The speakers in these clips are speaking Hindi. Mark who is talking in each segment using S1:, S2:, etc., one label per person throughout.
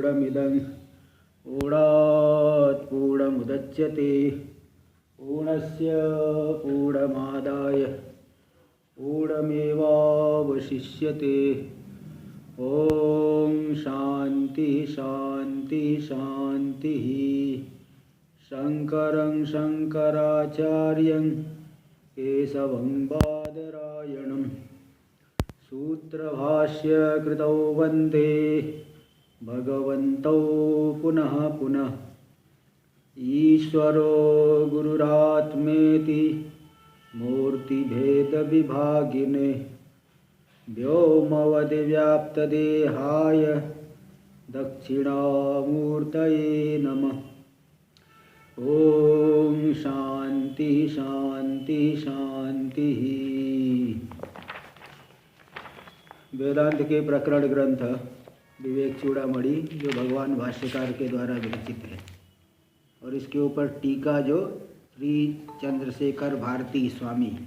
S1: पूर्णमिदं पूर्णात् पूर्णमुदच्यते पूर्णस्य पूर्णमादाय पूर्णमेवावशिष्यते। ओम शांति शांति शांति। शंकरं शंकराचार्यं केशवं बादरायणं सूत्रभाष्य कृतौ वन्दे भगवन्तौ पुनः पुनः। ईश्वरो गुरुरात्मेति मूर्तिभेदविभागिने व्योमवद्व्याप्तदेहाय दक्षिणामूर्तये नमः। ओम शांति शांति शांति। वेदांत के प्रकरण ग्रंथ विवेक चूड़ामणि जो भगवान भाष्यकार के द्वारा विरचित है, और इसके ऊपर टीका जो श्री चंद्रशेखर भारती स्वामी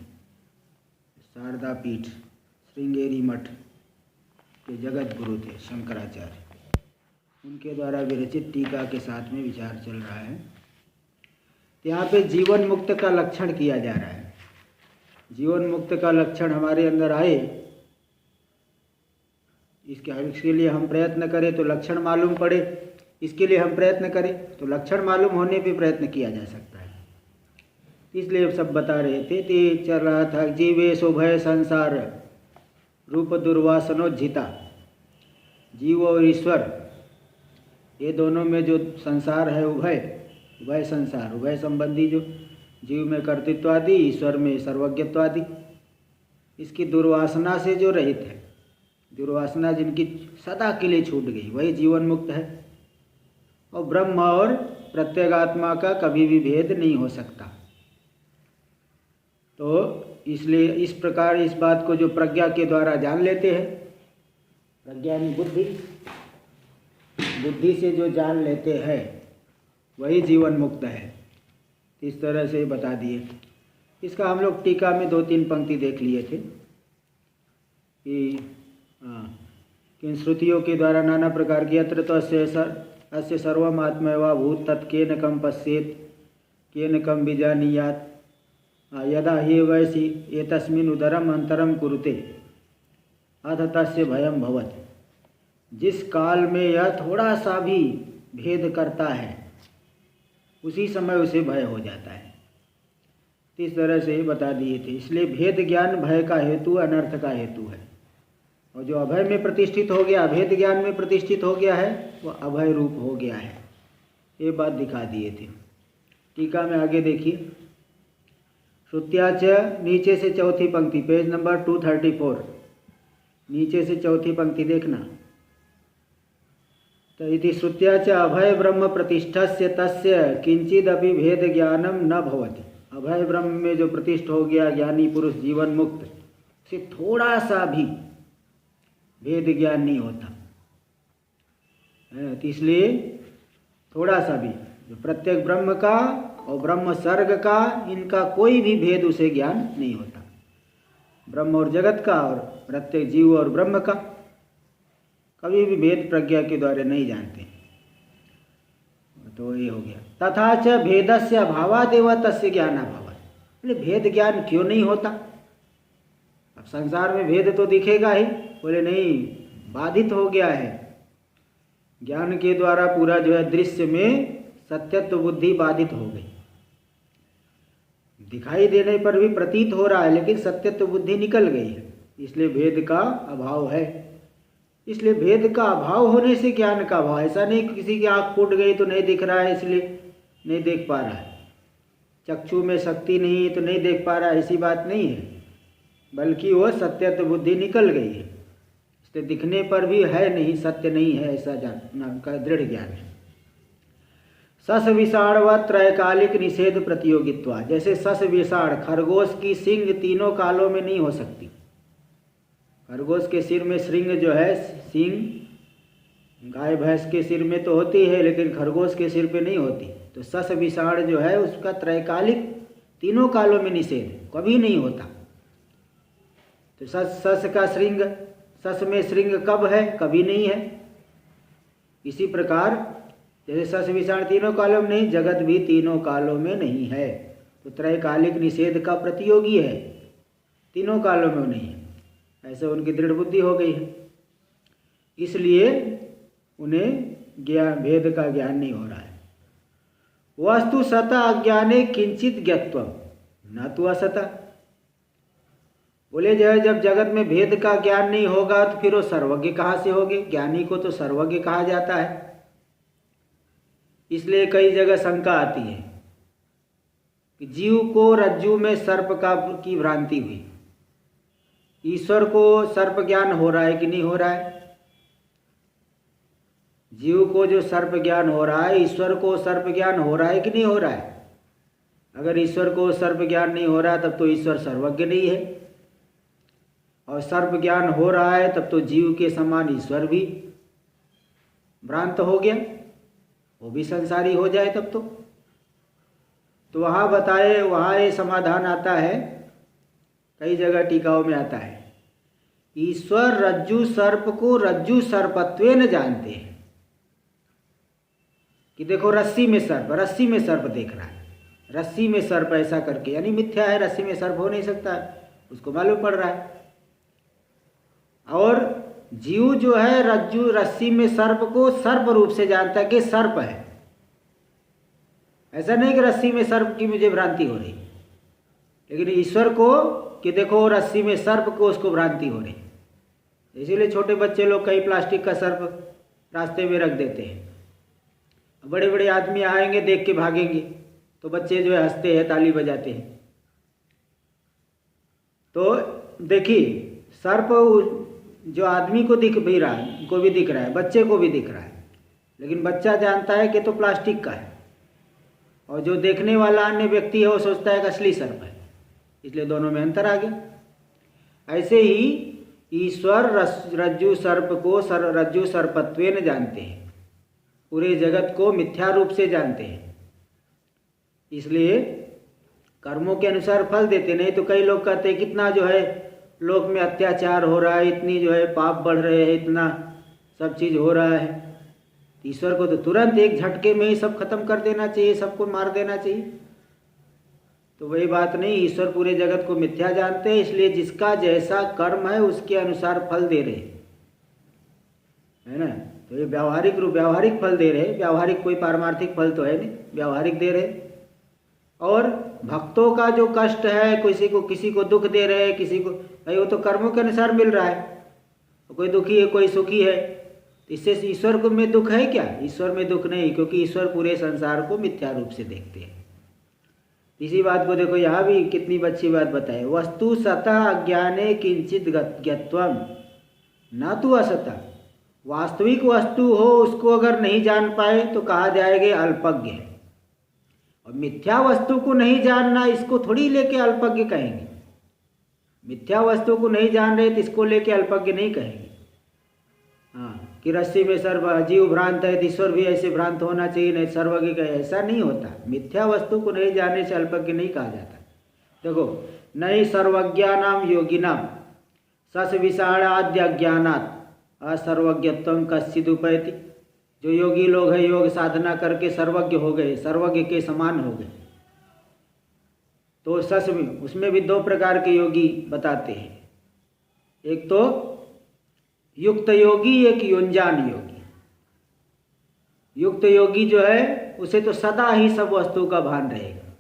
S1: शारदा पीठ श्रृंगेरी मठ के जगत गुरु थे शंकराचार्य, उनके द्वारा विरचित टीका के साथ में विचार चल रहा है। यहाँ पे जीवन मुक्त का लक्षण किया जा रहा है। जीवन मुक्त का लक्षण हमारे अंदर आए, इसके लिए हम प्रयत्न करें तो लक्षण मालूम पड़े, इसके लिए हम प्रयत्न करें तो लक्षण मालूम होने पे प्रयत्न किया जा सकता है। इसलिए सब बता रहे थे। ते चल रहा था जीवेशो भय संसार रूप दुर्वासनोज्झिता। जीव और ईश्वर ये दोनों में जो संसार है उभय संसार, उभय संबंधी, जो जीव में कर्तृत्वादि ईश्वर में सर्वज्ञत्वादि, इसकी दुर्वासना से जो रहित है, दुर्वासना जिनकी सदा के लिए छूट गई, वही जीवन मुक्त है। और ब्रह्म और प्रत्यगात्मा का कभी भी भेद नहीं हो सकता। तो इसलिए इस प्रकार इस बात को जो प्रज्ञा के द्वारा जान लेते हैं, प्रज्ञानी बुद्धि से जो जान लेते हैं वही जीवन मुक्त है। इस तरह से बता दिए। इसका हम लोग टीका में 2-3 पंक्ति देख लिए थे कि इन श्रुतियों के द्वारा नाना प्रकार की यत्र तो अस्य सर्वमात्मैवा भूत तत्केन कम पश्येत केन कम विजानीयात यदा हि वैसी एतस्मिन् उदरम अंतरम कुरुते अथ तस्य भयम भवत। जिस काल में यह थोड़ा सा भी भेद करता है उसी समय उसे भय हो जाता है। इस तरह से बता दिए थे। इसलिए भेद ज्ञान भय का हेतु, अनर्थ का हेतु है। और जो अभय में प्रतिष्ठित हो गया, भेद ज्ञान में प्रतिष्ठित हो गया है, वह अभय रूप हो गया है। ये बात दिखा दिए थे। टीका में आगे देखिए। श्रुत्याच, नीचे से चौथी पंक्ति, पेज नंबर 234, नीचे से चौथी पंक्ति देखना। तो इति श्रुत्याच अभय ब्रह्म प्रतिष्ठस्य तस्य किंचिदपि भेद ज्ञानम न भवति। अभय ब्रह्म में जो प्रतिष्ठ हो गया ज्ञानी पुरुष जीवन मुक्त, से थोड़ा सा भी भेद ज्ञान नहीं होता। इसलिए थोड़ा सा भी जो प्रत्येक ब्रह्म का और ब्रह्म सर्ग का, इनका कोई भी भेद उसे ज्ञान नहीं होता। ब्रह्म और जगत का और प्रत्येक जीव और ब्रह्म का कभी भी भेद प्रज्ञा के द्वारा नहीं जानते। तो ये हो गया। तथा च भेदस्य अभावादेव तस्य ज्ञानाभावात्। बोले भेद ज्ञान क्यों नहीं होता? अब संसार में भेद तो दिखेगा ही। बोले नहीं, बाधित हो गया है ज्ञान के द्वारा। पूरा जो है दृश्य में सत्यत्व बुद्धि बाधित हो गई। दिखाई देने पर भी प्रतीत हो रहा है, लेकिन सत्यत्व बुद्धि निकल गई है। इसलिए भेद का अभाव है। इसलिए भेद का अभाव होने से ज्ञान का अभाव। ऐसा नहीं कि किसी की आँख फूट गई तो नहीं दिख रहा है, इसलिए नहीं देख पा रहा है। चक्षु में शक्ति नहीं है तो नहीं देख पा रहा है, ऐसी बात नहीं है। बल्कि वह सत्यत्व बुद्धि निकल गई है, इसलिए दिखने पर भी है नहीं, सत्य नहीं है, ऐसा जानना का दृढ़ ज्ञान है। सस विषाण व त्रैकालिक निषेध प्रतियोगित्वा। जैसे सस विषाण, खरगोश की सींग तीनों कालों में नहीं हो सकती। खरगोश के सिर में श्रृंग जो है, सींग गाय भैंस के सिर में तो होती है, लेकिन खरगोश के सिर पे नहीं होती। तो सस विषाण जो है उसका त्रैकालिक तीनों कालों में निषेध, कभी नहीं होता। तो सस का श्रृंग, सस में श्रृंग कब है? कभी नहीं है। इसी प्रकार जैसे सस विषाण तीनों कालों में नहीं, जगत भी तीनों कालों में नहीं है। तो त्रैकालिक निषेध का प्रतियोगी है, तीनों कालों में नहीं है, ऐसे उनकी दृढ़ बुद्धि हो गई है। इसलिए उन्हें ज्ञान भेद का ज्ञान नहीं हो रहा है। वस्तु सता अज्ञाने किंचित ज्ञत्वम न तो असता। बोले जब जगत में भेद का ज्ञान नहीं होगा तो फिर वो सर्वज्ञ कहाँ से होगे? ज्ञानी को तो सर्वज्ञ कहा जाता है। इसलिए कई जगह शंका आती है कि जीव को रज्जु में सर्प की भ्रांति हुई, ईश्वर को सर्प ज्ञान हो रहा है कि नहीं हो रहा है? जीव को जो सर्प ज्ञान हो रहा है, ईश्वर को सर्प ज्ञान हो रहा है कि नहीं हो रहा है? अगर ईश्वर को सर्प ज्ञान नहीं हो रहा तब तो ईश्वर सर्वज्ञ नहीं है, और सर्प ज्ञान हो रहा है तब तो जीव के समान ईश्वर भी भ्रांत हो गया, वो भी संसारी हो जाए तब तो वहाँ बताए, वहाँ ये समाधान आता है, कई जगह टीकाओं में आता है, ईश्वर रज्जु सर्प को रज्जु सर्पत्वेन जानते हैं। कि देखो रस्सी में सर्प देख रहा है, रस्सी में सर्प ऐसा करके, यानी मिथ्या है, रस्सी में सर्प हो नहीं सकता, उसको मालूम पड़ रहा है। और जीव जो है रज्जु रस्सी में सर्प को सर्प रूप से जानता है कि सर्प है, ऐसा नहीं कि रस्सी में सर्प की मुझे भ्रांति हो रही, लेकिन ईश्वर को कि देखो रस्सी में सर्प को उसको भ्रांति हो रही। इसीलिए छोटे बच्चे लोग कई प्लास्टिक का सर्प रास्ते में रख देते हैं, बड़े बड़े आदमी आएंगे देख के भागेंगे तो बच्चे जो है हंसते हैं, ताली बजाते हैं। तो देखिए सर्प जो आदमी को दिख भी रहा है, को भी दिख रहा है, बच्चे को भी दिख रहा है, लेकिन बच्चा जानता है कि तो प्लास्टिक का है, और जो देखने वाला अन्य व्यक्ति है वो सोचता है कि असली सर्प है, इसलिए दोनों में अंतर आ गया। ऐसे ही ईश्वर रज्जु सर्प को रज्जु सर्पत्वेन जानते हैं, पूरे जगत को मिथ्या रूप से जानते हैं, इसलिए कर्मों के अनुसार फल देते। नहीं तो कई लोग कहते हैं कितना जो है लोक में अत्याचार हो रहा है, इतनी जो है पाप बढ़ रहे हैं, इतना सब चीज़ हो रहा है, ईश्वर को तो तुरंत एक झटके में ही सब खत्म कर देना चाहिए, सबको मार देना चाहिए। तो वही बात नहीं, ईश्वर पूरे जगत को मिथ्या जानते हैं, इसलिए जिसका जैसा कर्म है उसके अनुसार फल दे रहे है ना। तो ये व्यावहारिक फल दे रहे, व्यावहारिक कोई पारमार्थिक फल तो है नहीं, व्यावहारिक दे रहे। और भक्तों का जो कष्ट है, किसी को दुख दे रहे हैं, किसी को, भाई वो तो कर्मों के अनुसार मिल रहा है, कोई दुखी है कोई सुखी है, तो इससे ईश्वर को में दुख है क्या? ईश्वर में दुख नहीं, क्योंकि ईश्वर पूरे संसार को मिथ्या रूप से देखते हैं। इसी बात को देखो यहाँ भी कितनी अच्छी बात बताए, वस्तु सता अज्ञाने किंचित ज्ञत्वम न तो असता। वास्तविक वस्तु हो उसको अगर नहीं जान पाए तो कहा जाएगा अल्पज्ञ है, और मिथ्या वस्तु को नहीं जानना इसको थोड़ी लेके अल्पज्ञ कहेंगे। मिथ्या वस्तु को नहीं जान रहे तो इसको लेके अल्पज्ञ नहीं कहेंगे। हाँ, कि रस्सी में सर्प, जीव भ्रांत है तो ईश्वर भी ऐसे भ्रांत होना चाहिए, नहीं सर्वज्ञ कहे, ऐसा नहीं होता। मिथ्या वस्तु को नहीं जानने से अल्पज्ञ नहीं कहा जाता। देखो, नहीं सर्वज्ञानाम योगिनाम सस विषाणाद्य ज्ञानात् असर्वज्ञत्वं कश्चिद् उपैति। जो योगी लोग हैं योग साधना करके सर्वज्ञ हो गए, सर्वज्ञ के समान हो गए, तो सस में उसमें भी दो प्रकार के योगी बताते हैं, एक तो युक्त योगी, एक युंजान योगी। युक्त योगी जो है उसे तो सदा ही सब वस्तु का भान रहेगा,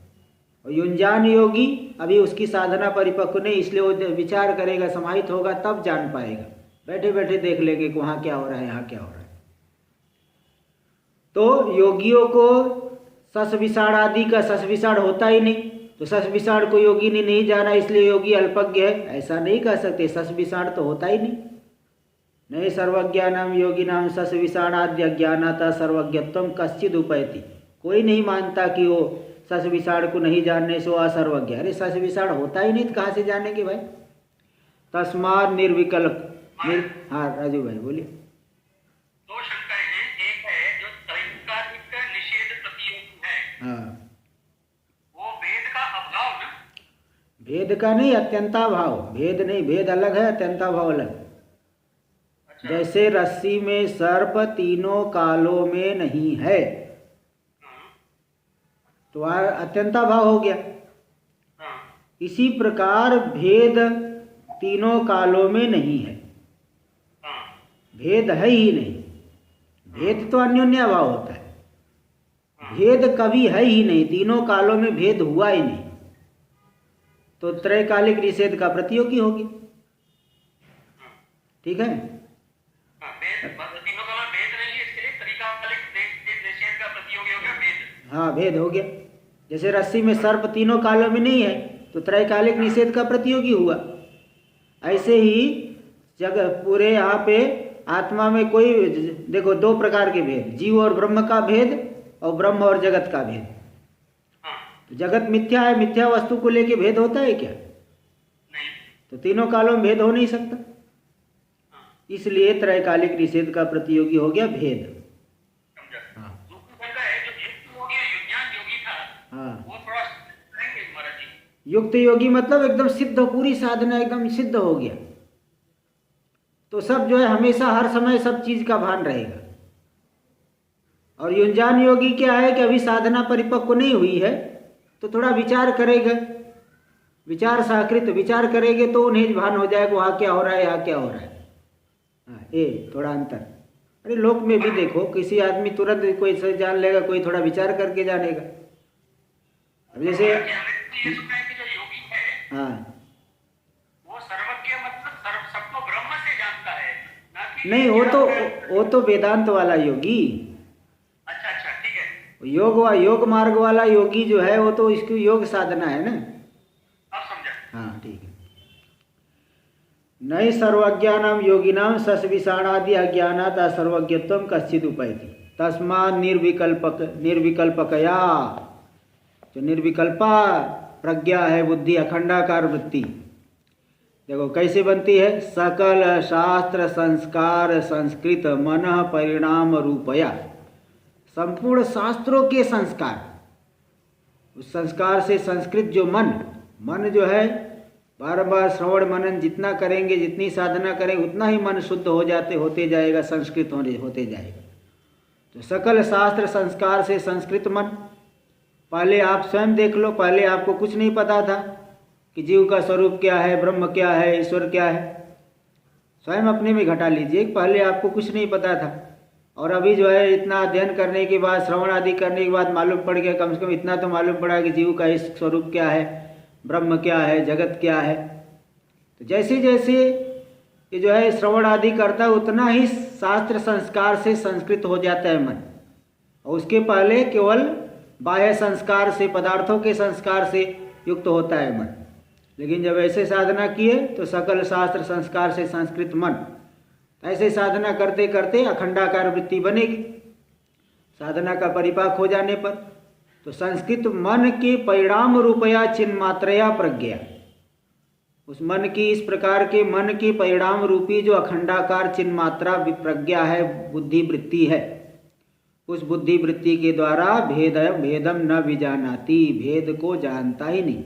S1: और युंजान योगी अभी उसकी साधना परिपक्व नहीं, इसलिए वो विचार करेगा, समाहित होगा तब जान पाएगा। बैठे बैठे देख लेंगे कि वहाँ क्या हो रहा है, यहाँ क्या हो रहा है। तो योगियों को सस विषाण आदि का सस विषाण होता ही नहीं, तो सस विषाण को योगी ने नहीं जाना इसलिए योगी अल्पज्ञ है, ऐसा नहीं कह सकते। सस विषाण तो होता ही नहीं। नहीं सर्वज्ञानम योगिनाम सस विषाणाद्य ज्ञानाता सर्वज्ञत्वम कश्चिद् उपैति। कोई नहीं मानता कि वो सस विषाण को नहीं जानने से वो असर्वज्ञ। अरे सस विषाण होता ही नहीं तो कहाँ से जानेंगे भाई। तस्मात् निर्विकल्प। हाँ राजू भाई बोलिए।
S2: दो शंकाएं हैं, एक है जो त्रैकालिक निषेध प्रतियोगी है,
S1: हाँ,
S2: वो भेद का अभाव ना।
S1: भेद का नहीं, अत्यंताभाव। भेद नहीं, भेद अलग है, अत्यंताभाव अलग। जैसे रस्सी में सर्प तीनों कालों में नहीं है, तो वह अत्यंताभाव हो गया। इसी प्रकार भेद तीनों कालों में नहीं है, भेद है ही नहीं। भेद तो अन्योन्याभाव होता है, भेद कभी है ही नहीं, तीनों कालों में भेद हुआ ही नहीं, तो त्रैकालिक निषेध का प्रतियोगी होगी। ठीक है,
S2: तीनों काल भेद नहीं है, इसके लिए त्रिकालिक निषेध का प्रतियोगी हो गया भेद।
S1: हाँ, भेद हो गया। जैसे रस्सी में सर्प तीनों कालों में नहीं है, तो त्रैकालिक निषेध का प्रतियोगी हुआ। ऐसे ही जगह पूरे यहाँ पे आत्मा में कोई देखो दो प्रकार के भेद, जीव और ब्रह्म का भेद और ब्रह्म और जगत का भेद। तो जगत मिथ्या है, मिथ्या वस्तु को लेके भेद होता है क्या?
S2: नहीं।
S1: तो तीनों कालों में भेद हो नहीं सकता, इसलिए त्रैकालिक निषेध का प्रतियोगी हो गया भेद। हाँ हाँ, युक्त योगी मतलब एकदम सिद्ध, पूरी साधना एकदम सिद्ध हो गया, तो सब जो है हमेशा हर समय सब चीज का भान रहेगा। और युंजान योगी क्या है कि अभी साधना परिपक्व नहीं हुई है, तो थोड़ा विचार करेगा, विचार सहकृत विचार करेंगे तो उन्हें भान हो जाएगा वहाँ क्या हो रहा है, यहाँ क्या हो रहा है। हाँ, ये थोड़ा अंतर। अरे लोक में भी देखो, किसी आदमी तुरंत कोई से जान लेगा, कोई थोड़ा विचार करके जानेगा। अब जैसे हाँ,
S2: वो सर्वज्ञ मतलब सबको ब्रह्म से जानता है, ना कि
S1: नहीं, वो तो वेदांत वाला योगी।
S2: अच्छा अच्छा, ठीक है।
S1: योग मार्ग वाला योगी जो है वो तो इसकी योग साधना है ना।
S2: अब समझा।
S1: हाँ, ठीक है। नई सर्वज्ञानाम योगिनाम सस्विषाणादि अज्ञानात् सर्वज्ञत्वं कश्चित् उपैति तस्मात् निर्विकल्पकया, जो निर्विकल्पा प्रज्ञा है, बुद्धि अखंडाकार वृत्ति, देखो कैसे बनती है। सकल शास्त्र संस्कार संस्कृत मन परिणाम रूपया, संपूर्ण शास्त्रों के संस्कार, उस संस्कार से संस्कृत जो मन जो है, बार बार श्रवण मनन जितना करेंगे, जितनी साधना करेंगे, उतना ही मन शुद्ध होते जाएगा, संस्कृत होते जाएगा। तो सकल शास्त्र संस्कार से संस्कृत मन, पहले आप स्वयं देख लो, पहले आपको कुछ नहीं पता था कि जीव का स्वरूप क्या है, ब्रह्म क्या है, ईश्वर क्या है। स्वयं अपने में घटा लीजिए, पहले आपको कुछ नहीं पता था, और अभी जो है इतना अध्ययन करने के बाद, श्रवण आदि करने के बाद मालूम पड़ गया, कम से कम इतना तो मालूम पड़ा कि जीव का स्वरूप क्या है, ब्रह्म क्या है, जगत क्या है। तो जैसे जैसे ये जो है श्रवण आदि करता है, उतना ही शास्त्र संस्कार से संस्कृत हो जाता है मन, और उसके पहले केवल बाह्य संस्कार से, पदार्थों के संस्कार से युक्त होता है मन। लेकिन जब ऐसे साधना किए तो सकल शास्त्र संस्कार से संस्कृत मन, ऐसे साधना करते करते अखंडाकार वृत्ति बनेगी। साधना का परिपाक हो जाने पर तो संस्कृत मन के परिणाम रूपया चिन्ह मात्रया प्रज्ञा, उस मन की, इस प्रकार के मन के परिणाम रूपी जो अखंडाकार चिन्ह मात्रा प्रज्ञा है, बुद्धि वृत्ति है, उस बुद्धि वृत्ति के द्वारा भेदम न विजानाति, भेद को जानता ही नहीं।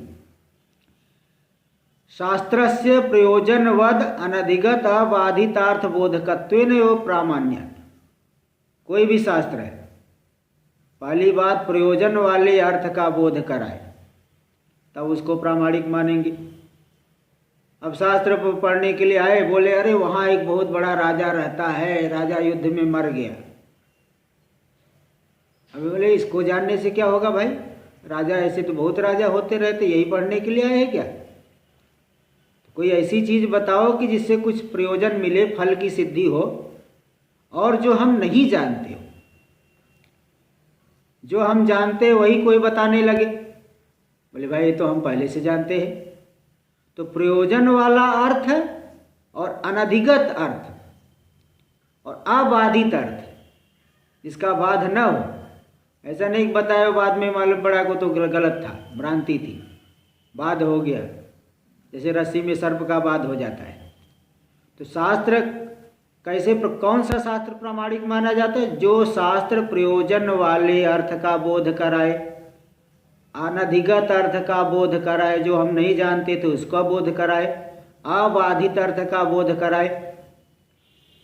S1: शास्त्रस्य प्रयोजनवद अनधिगत अबाधितार्थ बोधकत्वेन एवं प्रामाण्य, कोई भी शास्त्र है, पहली बात प्रयोजन वाले अर्थ का बोध कराए, तब उसको प्रामाणिक मानेंगे। अब शास्त्र पढ़ने के लिए आए, बोले अरे वहाँ एक बहुत बड़ा राजा रहता है, राजा युद्ध में मर गया। अभी बोले इसको जानने से क्या होगा भाई, राजा ऐसे तो बहुत राजा होते रहते, यही पढ़ने के लिए आए हैं क्या? तो कोई ऐसी चीज़ बताओ कि जिससे कुछ प्रयोजन मिले, फल की सिद्धि हो, और जो हम नहीं जानते हो। जो हम जानते हैं वही कोई बताने लगे, बोले भाई ये तो हम पहले से जानते हैं। तो प्रयोजन वाला अर्थ और अनधिगत अर्थ और अबाधित अर्थ, जिसका बाध न हो, ऐसा नहीं बताया बाद में मालूम पड़ा को तो गलत था, भ्रांति थी, बाध हो गया, जैसे रस्सी में सर्प का बाध हो जाता है। तो शास्त्र कैसे, कौन सा शास्त्र प्रामाणिक माना जाता है? जो शास्त्र प्रयोजन वाले अर्थ का बोध कराए, अनधिगत अर्थ का बोध कराए, जो हम नहीं जानते थे उसका बोध कराए, अबाधित अर्थ का बोध कराए।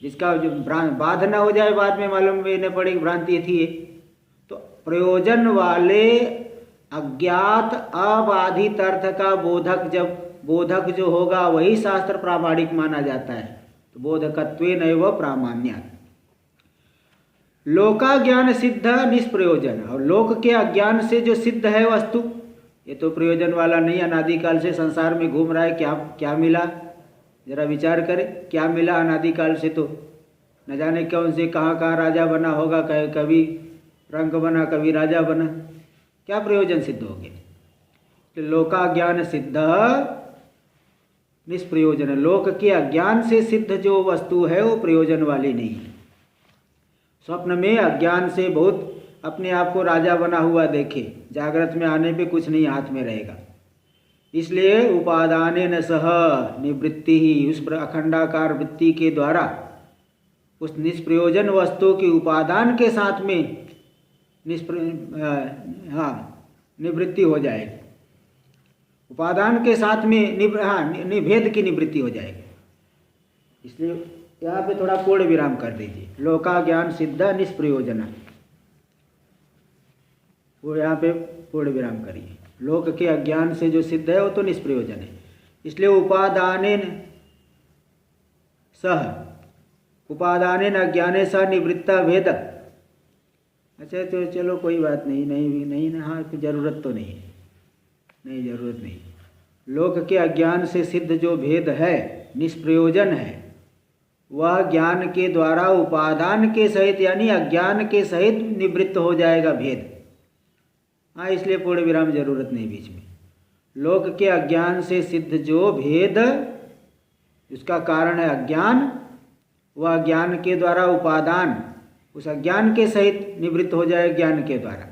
S1: जिसका जो बाध ना हो जाए बाद में मालूम नहीं पड़ेगी भ्रांति थी ये। तो प्रयोजन वाले अज्ञात अबाधित अर्थ का बोधक, जब बोधक जो होगा वही शास्त्र प्रामाणिक माना जाता है। तो बोधकत्वेन एव प्रामाण्यात्। लोका ज्ञान सिद्ध निष्प्रयोजन, और लोक के अज्ञान से जो सिद्ध है वस्तु, ये तो प्रयोजन वाला नहीं, अनादिकाल से संसार में घूम रहा है। क्या क्या मिला, जरा विचार करें, क्या मिला अनादिकाल से? तो न जाने कौन से कहाँ कहाँ राजा बना होगा, कभी रंग बना, कभी राजा बना, क्या प्रयोजन सिद्ध हो गया? तो लोका ज्ञान सिद्ध निष्प्रयोजन, लोक के अज्ञान से सिद्ध जो वस्तु है वो प्रयोजन वाली नहीं है। स्वप्न में अज्ञान से बहुत अपने आप को राजा बना हुआ देखे, जागृत में आने पे कुछ नहीं हाथ में रहेगा। इसलिए उपादानेन सह निवृत्ति ही, उस अखंडाकार वृत्ति के द्वारा उस निष्प्रयोजन वस्तु के उपादान के साथ में निवृत्ति हो जाएगी। उपादान के साथ में निभेद की निवृत्ति हो जाएगी। इसलिए यहाँ पे थोड़ा पूर्ण विराम कर दीजिए। लोका ज्ञान सिद्ध निष्प्रयोजन, वो यहाँ पे पूर्ण विराम करिए। लोक के अज्ञान से जो सिद्ध है वो तो निष्प्रयोजन है। इसलिए उपादानेन सह, उपादानेन अज्ञाने सह निवृत्ता भेद। अच्छा तो चलो कोई बात नहीं, नहीं हाँ जरूरत तो नहीं है, नहीं जरूरत नहीं। लोक के अज्ञान से सिद्ध जो भेद है, निष्प्रयोजन है, वह ज्ञान के द्वारा उपादान के सहित यानी अज्ञान के सहित निवृत्त हो जाएगा भेद। हाँ, इसलिए पूर्ण विराम जरूरत नहीं बीच में। लोक के अज्ञान से सिद्ध जो भेद, उसका कारण है अज्ञान, वह ज्ञान के द्वारा उपादान उस अज्ञान के सहित निवृत्त हो जाए ज्ञान के द्वारा।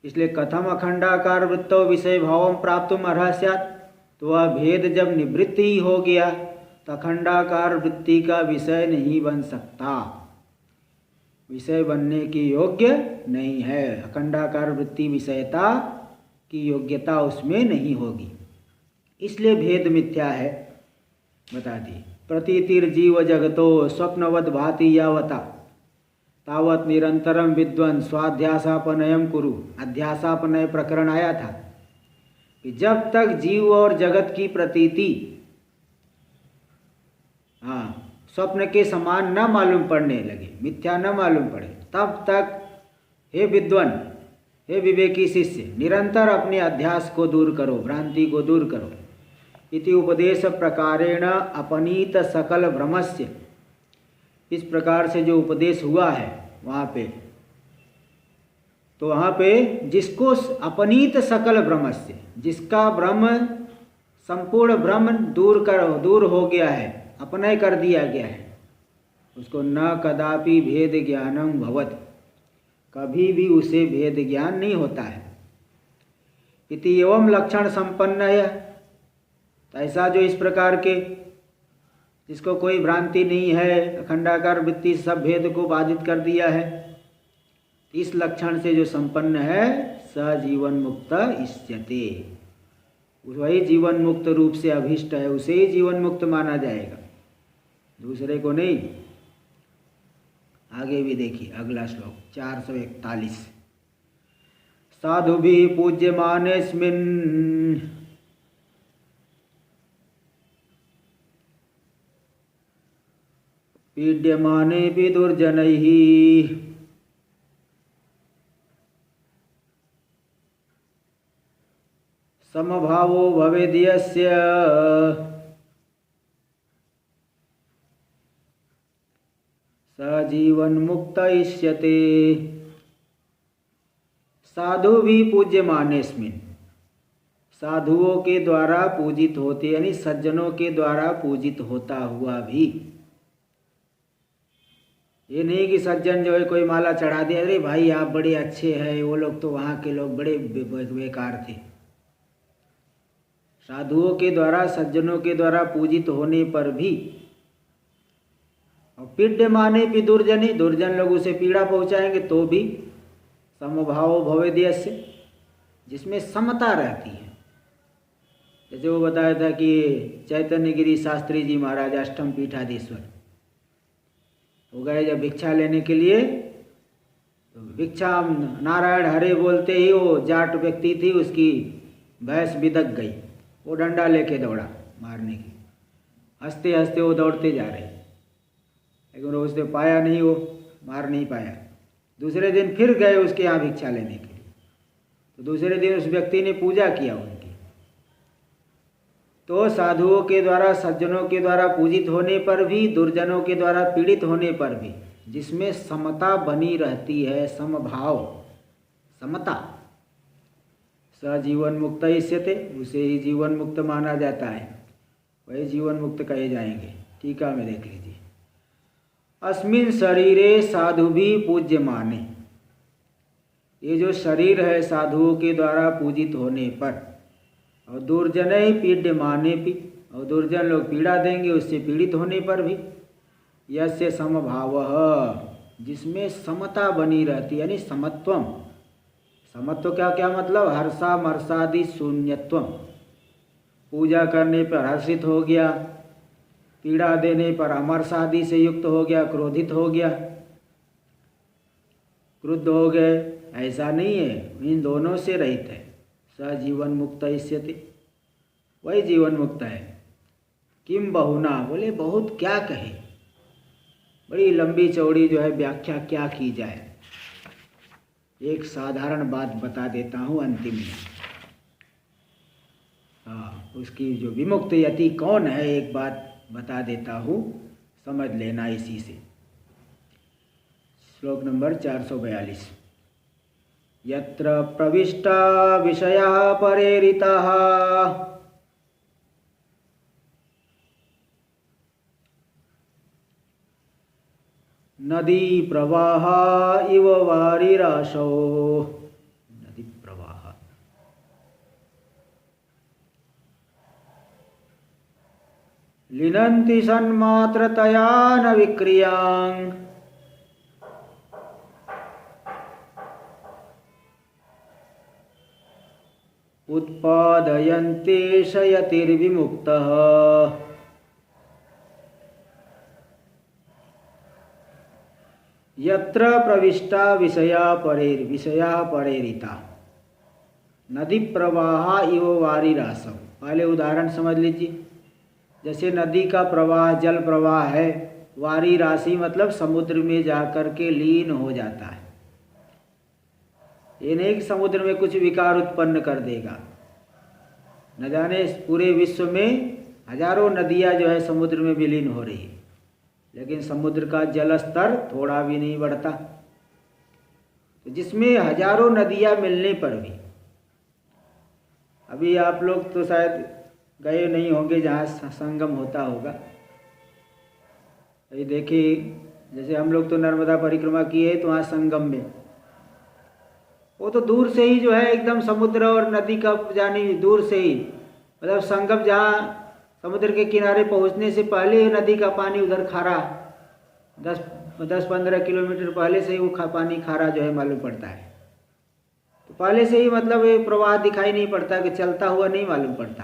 S1: इसलिए कथम अखंडाकार वृत्तो विषय भावम प्राप्तुम अर्ह स्यात्, तो वह भेद जब निवृत्त ही हो गया तो अखंडाकार वृत्ति का विषय नहीं बन सकता, विषय बनने की योग्य नहीं है। अखंडाकार वृत्ति विषयता की योग्यता उसमें नहीं होगी, इसलिए भेद मिथ्या है, बता दी। प्रतीतिर्जीव जगतो स्वप्नवद भाति यावता तावत निरंतरम विद्वन स्वाध्यासापनयम कुरु। अध्यासापनय प्रकरण आया था कि जब तक जीव और जगत की प्रतीति स्वप्न के समान न मालूम पड़ने लगे, मिथ्या न मालूम पड़े, तब तक हे विद्वान, हे विवेकी शिष्य, निरंतर अपने अध्यास को दूर करो, भ्रांति को दूर करो। इति उपदेश प्रकारेण अपनीत सकल भ्रमस्य, इस प्रकार से जो उपदेश हुआ है वहाँ पे, तो वहाँ पे जिसको अपनीत सकल भ्रमस्य, जिसका भ्रम संपूर्ण भ्रम दूर हो गया है, अपनय कर दिया गया है, उसको न कदापि भेद ज्ञानम भवति, कभी भी उसे भेद ज्ञान नहीं होता है। इति एवं लक्षण संपन्न है, तो ऐसा जो इस प्रकार के, जिसको कोई भ्रांति नहीं है, अखंडाकार वृत्ति सब भेद को बाधित कर दिया है, इस लक्षण से जो संपन्न है, स जीवन मुक्त इष्यते, वही जीवन मुक्त रूप से अभिष्ट है, उसे ही जीवन मुक्त माना जाएगा, दूसरे को नहीं। आगे भी देखिए अगला श्लोक 441। साधुभिः पूज्यमानेऽस्मिन् पीड्यमानेऽपि दुर्जनैः समभावो भवेद्यस्य स जीवन मुक्त इष्यते। साधु भी पूज्यमानेस्मिन्, साधुओं के द्वारा पूजित होते, यानी सज्जनों के द्वारा पूजित होता हुआ भी, ये नहीं कि सज्जन जो है कोई माला चढ़ा दे, अरे भाई आप बड़े अच्छे हैं, वो लोग तो वहाँ के लोग बड़े बेकार थे। साधुओं के द्वारा, सज्जनों के द्वारा पूजित होने पर भी, और पीड्यमाने भी दुर्जनी, दुर्जन लोग उसे पीड़ा पहुँचाएंगे तो भी, समभाव भवेद्यस्य, जिसमें समता रहती है। जैसे वो बताया था कि चैतन्य गिरी शास्त्री जी महाराज अष्टम पीठाधीश्वर, वो गए जब भिक्षा लेने के लिए, तो भिक्षा नारायण हरे बोलते ही वो जाट व्यक्ति थी, उसकी भैंस बिदक गई। वो डंडा लेके दौड़ा मारने की, हंसते हंसते वो दौड़ते जा रहे, लेकिन उसने पाया नहीं, वो मार नहीं पाया। दूसरे दिन फिर गए उसके यहाँ भिक्षा लेने के लिए, तो दूसरे दिन उस व्यक्ति ने पूजा किया उनकी। तो साधुओं के द्वारा, सज्जनों के द्वारा पूजित होने पर भी, दुर्जनों के द्वारा पीड़ित होने पर भी, जिसमें समता बनी रहती है, समभाव, समता, स जीवन मुक्त इष्यते, उसे ही जीवन मुक्त माना जाता है, वही जीवन मुक्त कहे जाएंगे। टीका में देख लीजिए, अस्मिन् शरीरे साधु भी पूज्य माने। ये जो शरीर है साधुओं के द्वारा पूजित होने पर, और दुर्जन ही पीड्य माने भी, और दुर्जन लोग पीड़ा देंगे उससे पीड़ित होने पर भी, यस्य समभावः, जिसमें समता बनी रहती, यानी समत्वम। समत्व क्या मतलब? हर्षा मर्षादि शून्यत्वम। पूजा करने पर हर्षित हो गया, पीड़ा देने पर अमर्षादि से युक्त हो गया, क्रोधित हो गया, क्रुद्ध हो गए, ऐसा नहीं है, इन दोनों से रहित है। स जीवन मुक्त इष्यते, वही जीवन मुक्त है। किम बहुना, बोले बहुत क्या कहे, बड़ी लंबी चौड़ी जो है व्याख्या क्या की जाए। एक साधारण बात बता देता हूँ अंतिम में। हाँ, उसकी जो विमुक्त यति कौन है, एक बात बता देता हूँ, समझ लेना इसी से। श्लोक नंबर 442, यत्र प्रविष्टा विषया परेरिताः नदी प्रवाह इव वारिराशो। नदी प्रवाह, लिनन्ति सन्मात्रतया न विक्रियां, उत्पादयन्ते शयतिर्विमुक्तः। यत्र प्रविष्टा विषया परेरिता नदी प्रवाह इव वारिरासव। पहले उदाहरण समझ लीजिए, जैसे नदी का प्रवाह जल प्रवाह है, वारी राशि मतलब समुद्र में जाकर के लीन हो जाता है। ये नहीं कि समुद्र में कुछ विकार उत्पन्न कर देगा। न जाने पूरे विश्व में हजारों नदियाँ जो है समुद्र में विलीन हो रही है, लेकिन समुद्र का जल स्तर थोड़ा भी नहीं बढ़ता। तो जिसमें हजारों नदियाँ मिलने पर भी, अभी आप लोग तो शायद गए नहीं होंगे जहाँ संगम होता होगा। ये देखिए, जैसे हम लोग तो नर्मदा परिक्रमा किए है, तो वहाँ संगम में वो तो दूर से ही जो है एकदम समुद्र और नदी का जानी दूर से ही, मतलब संगम जहाँ समुद्र के किनारे पहुँचने से पहले ही नदी का पानी उधर खारा, 10-15 किलोमीटर पहले से ही वो पानी खारा जो है मालूम पड़ता है। तो पहले से ही मतलब ये प्रवाह दिखाई नहीं पड़ता, कि चलता हुआ नहीं मालूम पड़ता।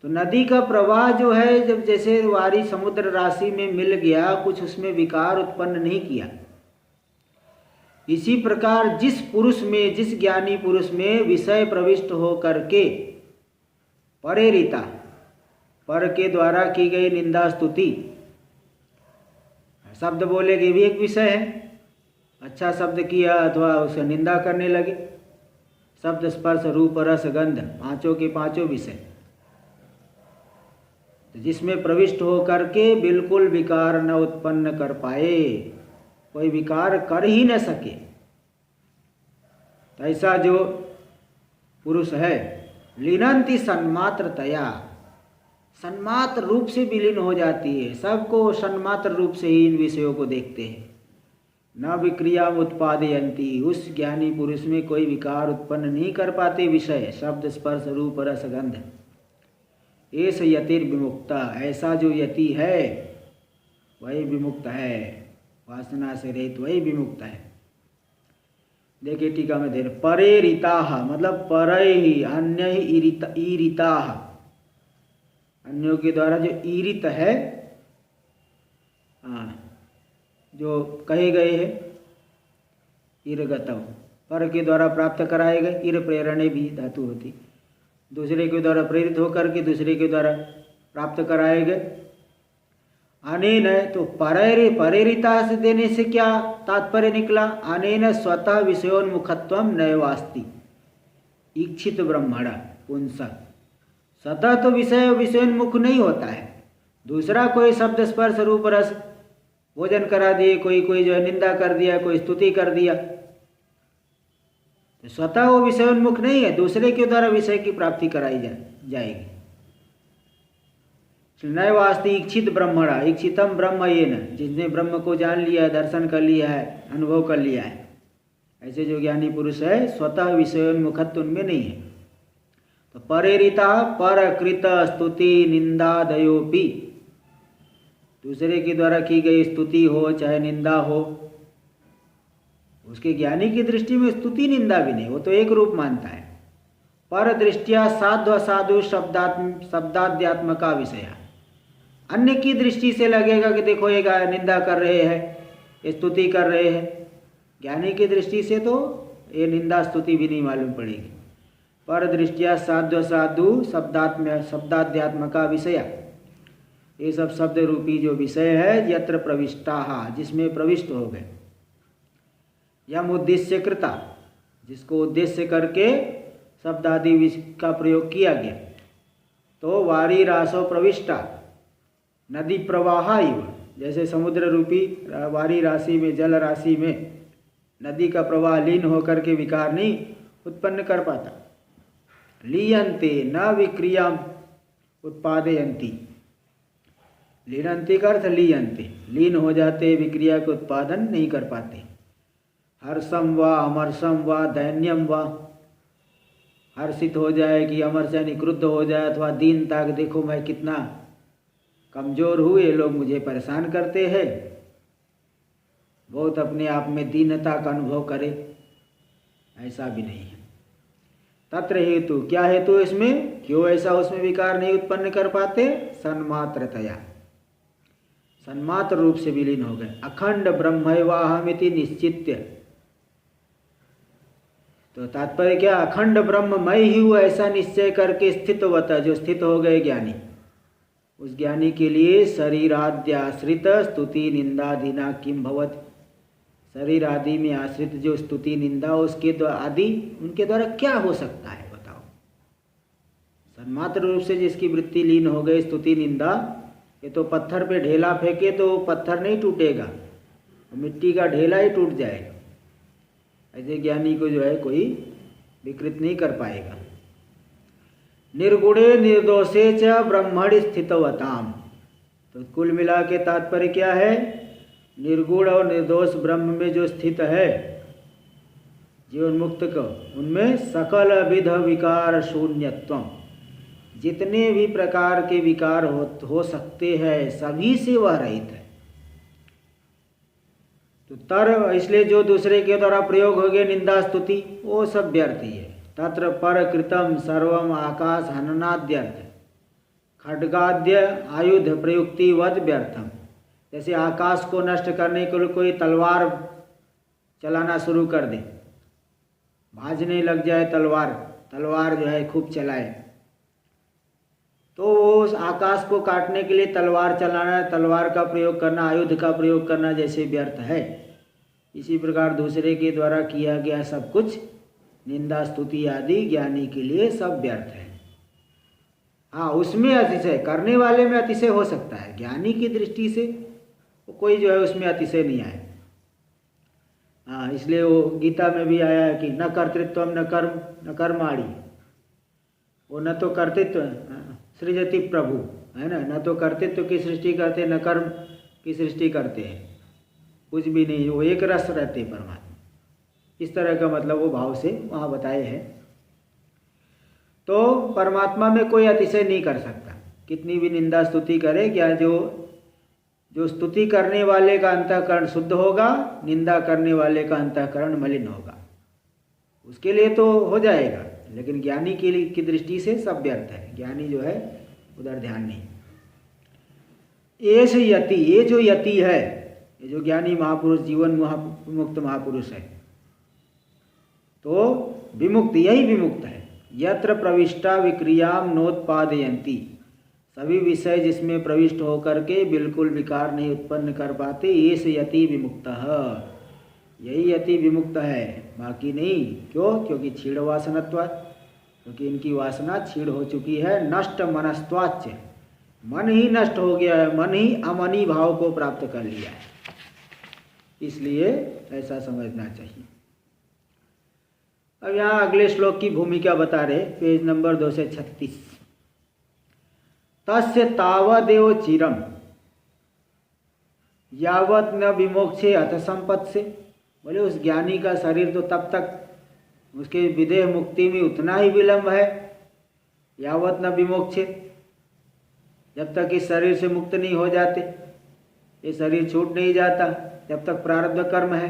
S1: तो नदी का प्रवाह जो है, जब जैसे वारी समुद्र राशि में मिल गया, कुछ उसमें विकार उत्पन्न नहीं किया। इसी प्रकार जिस पुरुष में, जिस ज्ञानी पुरुष में विषय प्रविष्ट हो करके परेरिता, पर के द्वारा की गई निंदा स्तुति, शब्द बोलेगे भी एक विषय है। अच्छा शब्द किया अथवा उसे निंदा करने लगे, शब्द स्पर्श रूप रस गंध, पांचों के पांचों विषय, जिसमें प्रविष्ट हो करके बिल्कुल विकार न उत्पन्न कर पाए, कोई विकार कर ही न सके, ऐसा जो पुरुष है, लीनंति सन्मात्रतया, सन्मात्र रूप से विलीन हो जाती है। सबको सन्मात्र रूप से ही इन विषयों को देखते हैं। न विक्रिया उत्पादयंती, उस ज्ञानी पुरुष में कोई विकार उत्पन्न नहीं कर पाते विषय, शब्द स्पर्श रूप रस गंध। एस यतिर्विमुक्ता, ऐसा जो यति है वही विमुक्त है, वासना से रहित वही विमुक्त है। देखिए टीका में देर, परेरिताः मतलब परे ही, अन्य ही ईरिताः, अन्यों के द्वारा जो ईरित है, जो कहे गए हैं। ईरगतम, पर के द्वारा प्राप्त कराए गए। ईर प्रेरणे भी धातु होती, दूसरे के द्वारा प्रेरित होकर के दूसरे के द्वारा प्राप्त कराए गए। अनेन, तो परेरिता से देने से क्या तात्पर्य निकला? अनेन स्वतः विषयोन्मुखत्वम नैवास्ति इच्छित ब्रह्मणा पुंसा। स्वतः तो विषयोन्मुख नहीं होता है, दूसरा कोई शब्द स्पर्श रूप रस भोजन करा दिए, कोई जो है निंदा कर दिया, कोई स्तुति कर दिया, तो स्वतः वो विषयोन्मुख नहीं है, दूसरे के द्वारा विषय की प्राप्ति कराई जाएगी। नैवास्ति इच्छित ब्रह्मणा, इच्छितम ब्रह्म ये न, जिसने ब्रह्म को जान लिया है, दर्शन कर लिया है, अनुभव कर लिया है, ऐसे जो ज्ञानी पुरुष है स्वतः विषयोन्मुखत्व उनमें नहीं है। तो परेरिता परकृत स्तुति निंदादयोपि, दूसरे के द्वारा की गई स्तुति हो चाहे निंदा हो, उसके ज्ञानी की दृष्टि में स्तुति निंदा भी नहीं, वो तो एक रूप मानता है। पर दृष्टिया साधु असाधु शब्दाध्यात्मका विषय, अन्य की दृष्टि से लगेगा कि देखो ये निंदा कर रहे हैं, ये स्तुति कर रहे हैं, ज्ञानी की दृष्टि से तो ये निंदा स्तुति भी नहीं मालूम पड़ेगी। पर दृष्टिया साधु असाधु शब्दाध्यात्मका विषय, ये सब शब्द रूपी जो विषय है, यत्र प्रविष्टा, जिसमें प्रविष्ट हो गए। यम उद्देश्य कृता, जिसको उद्देश्य करके शब्द आदि का प्रयोग किया गया। तो वारी रासो प्रविष्टा नदी प्रवाह इव, जैसे समुद्र रूपी वारी राशि में, जल राशि में नदी का प्रवाह लीन होकर के विकार नहीं उत्पन्न कर पाता। लीयन्ते न विक्रिया उत्पादयन्ति, लीनन्ति का अर्थ लीयन्ते, लीन हो जाते, विक्रिया के उत्पादन नहीं कर पाते। हर्षम व अमर्षम व दैन्यम व, हर्षित हो जाए कि अमर से क्रुद्ध हो जाए, अथवा दीनता, देखो मैं कितना कमजोर हूँ, ये लोग मुझे परेशान करते हैं, बहुत अपने आप में दीनता का अनुभव करे, ऐसा भी नहीं है। तत्र हेतु, क्या हेतु इसमें, क्यों ऐसा उसमें विकार नहीं उत्पन्न कर पाते? सन्मात्रतया, सन्मात्र रूप से विलीन हो गए। अखंड ब्रह्मैवाहमिति निश्चित्य, तो तात्पर्य क्या? अखंड ब्रह्म मैं ही हूँ ऐसा निश्चय करके स्थितवत, जो स्थित हो गए ज्ञानी, उस ज्ञानी के लिए शरीराद्याश्रित स्तुति निंदादीना किम भवत, शरीर आदि में आश्रित जो स्तुति निंदा उसके आदि उनके द्वारा क्या हो सकता है बताओ। सन्मात्र रूप से जिसकी वृत्ति लीन हो गई स्तुति निंदा, ये तो पत्थर पे ढेला फेंके तो पत्थर नहीं टूटेगा, मिट्टी का ढेला ही टूट जाएगा। ऐसे ज्ञानी को जो है कोई विकृत नहीं कर पाएगा। निर्गुणे निर्दोषे च ब्रह्मणि स्थितवताम, तो कुल मिला के तात्पर्य क्या है? निर्गुण और निर्दोष ब्रह्म में जो स्थित है जीवन मुक्त को, उनमें सकल विध विकार शून्यत्वम, जितने भी प्रकार के विकार हो सकते हैं सभी से वह रहित है। तो इसलिए जो दूसरे के द्वारा प्रयोग हो गए निंदा स्तुति, वो सब व्यर्थ ही है। तत्र पर कृतम सर्वम आकाश हननाद्यर्थ खड्गाद्य आयुध प्रयुक्तिवद व्यर्थम, जैसे आकाश को नष्ट करने के लिए कोई तलवार चलाना शुरू कर दे, भाजने लग जाए तलवार जो है खूब चलाए, तो वो उस आकाश को काटने के लिए तलवार चलाना, तलवार का प्रयोग करना, आयुध का प्रयोग करना जैसे व्यर्थ है, इसी प्रकार दूसरे के द्वारा किया गया सब कुछ निंदा स्तुति आदि ज्ञानी के लिए सब व्यर्थ है। हाँ, उसमें अतिशय करने वाले में अतिशय हो सकता है, ज्ञानी की दृष्टि से कोई जो है उसमें अतिशय नहीं आए। हाँ, इसलिए वो गीता में भी आया है कि न कर्तृत्व न कर्माणि, वो न तो कर्तृत्व सृजति प्रभु, है ना, न तो कर्तृत्व की सृष्टि करते न कर्म की सृष्टि करते हैं, कुछ भी नहीं, वो एक रस रहते परमात्मा। इस तरह का मतलब वो भाव से वहाँ बताए हैं। तो परमात्मा में कोई अतिशय नहीं कर सकता, कितनी भी निंदा स्तुति करे, क्या जो स्तुति करने वाले का अंतःकरण शुद्ध होगा, निंदा करने वाले का अंतःकरण मलिन होगा, उसके लिए तो हो जाएगा, लेकिन ज्ञानी के लिए की दृष्टि से सब व्यर्थ है। ज्ञानी जो है उधर ध्यान नहीं। एष यति, ये जो यति है ये जो ज्ञानी महापुरुष जीवन मुक्त महापुरुष है, तो विमुक्त यही विमुक्त है। यत्र प्रविष्टा विक्रियाम नोत्पादयन्ति, सभी विषय जिसमें प्रविष्ट होकर के बिल्कुल विकार नहीं उत्पन्न कर पाते, ये से यति विमुक्तः, यही यति विमुक्त है, बाकी नहीं। क्यों? क्योंकि क्षीण वासनत्वात्, क्योंकि इनकी वासना क्षीण हो चुकी है। नष्ट मनस्त्वाच्च, मन ही नष्ट हो गया है, मन ही अमनी भाव को प्राप्त कर लिया है, इसलिए ऐसा समझना चाहिए। अब यहाँ अगले श्लोक की भूमिका बता रहे, पेज नंबर 236। तस्य तावदेव चिरम यावत न विमोक्षे अथ संपत्से, बोले उस ज्ञानी का शरीर तो तब तक उसके विदेह मुक्ति में उतना ही विलंब है, यावत न विमोक्षे, जब तक इस शरीर से मुक्त नहीं हो जाते, ये शरीर छूट नहीं जाता, जब तक प्रारब्ध कर्म है।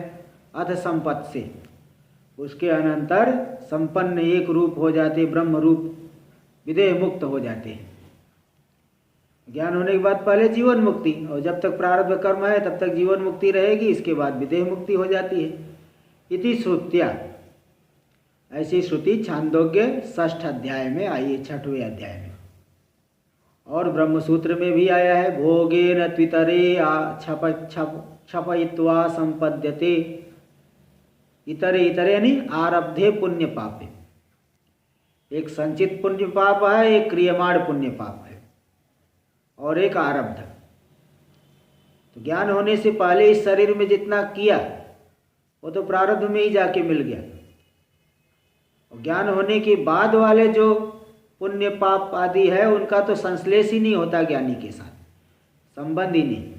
S1: अथ संपत्ति से, उसके अनंतर संपन्न एक रूप हो जाते, ब्रह्म रूप विदेह मुक्त हो जाते हैं। ज्ञान होने के बाद पहले जीवन मुक्ति, और जब तक प्रारब्ध कर्म है तब तक जीवन मुक्ति रहेगी, इसके बाद विदेह मुक्ति हो जाती है। इति श्रुत्या, ऐसी श्रुति छांदोग्य 6ठ अध्याय में आई है, 6वें अध्याय में। और ब्रह्मसूत्र में भी आया है, भोगेन त्वितरे क्षपयित्वा संपद्यते, इतरे इतरे यानी आरब्धे पुण्य पापे। एक संचित पुण्य पाप है, एक क्रियमाण पुण्य पाप है, और एक आरब्ध। तो ज्ञान होने से पहले इस शरीर में जितना किया वो तो प्रारब्ध में ही जाके मिल गया, और ज्ञान होने के बाद वाले जो पुण्य पाप आदि है उनका तो संश्लेष ही नहीं होता ज्ञानी के साथ, संबंध ही नहीं।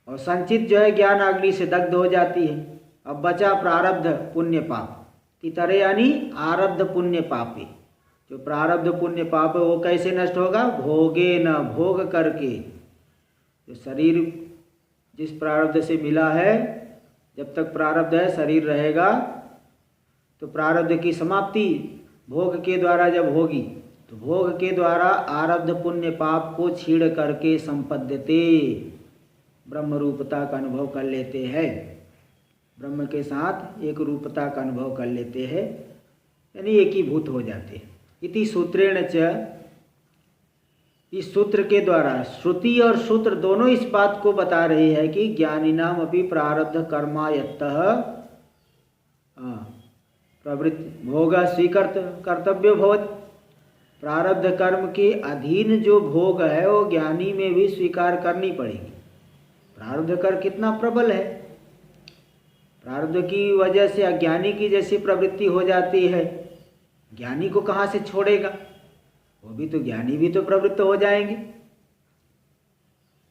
S1: और संचित जो है ज्ञान अग्नि से दग्ध हो जाती है। अब बचा प्रारब्ध पुण्य पाप, तितरे यानी आरब्ध पुण्य पापे। जो प्रारब्ध पुण्य पाप है वो कैसे नष्ट होगा? भोगे न, भोग करके। जो शरीर जिस प्रारब्ध से मिला है, जब तक प्रारब्ध है शरीर रहेगा, तो प्रारब्ध की समाप्ति भोग के द्वारा जब होगी, तो भोग के द्वारा आरब्ध पुण्य पाप को छीड़ करके संपद्यते, ब्रह्म रूपता का अनुभव कर लेते हैं, ब्रह्म के साथ एक रूपता का अनुभव कर लेते हैं, यानी एकीभूत हो जाते हैं। इति सूत्रेण च, इस सूत्र के द्वारा श्रुति और सूत्र दोनों इस बात को बता रही है कि ज्ञानिनाम अपि प्रारब्ध कर्मायत्तः प्रवृत्ति भोग स्वीकृत कर्तव्य भवत। प्रारब्ध कर्म के अधीन जो भोग है वो ज्ञानी में भी स्वीकार करनी पड़ेगी। प्रारब्ध कर्म कितना प्रबल है, प्रारब्ध की वजह से अज्ञानी की जैसी प्रवृत्ति हो जाती है, ज्ञानी को कहाँ से छोड़ेगा? वो भी तो, ज्ञानी भी तो प्रवृत्त हो जाएंगे।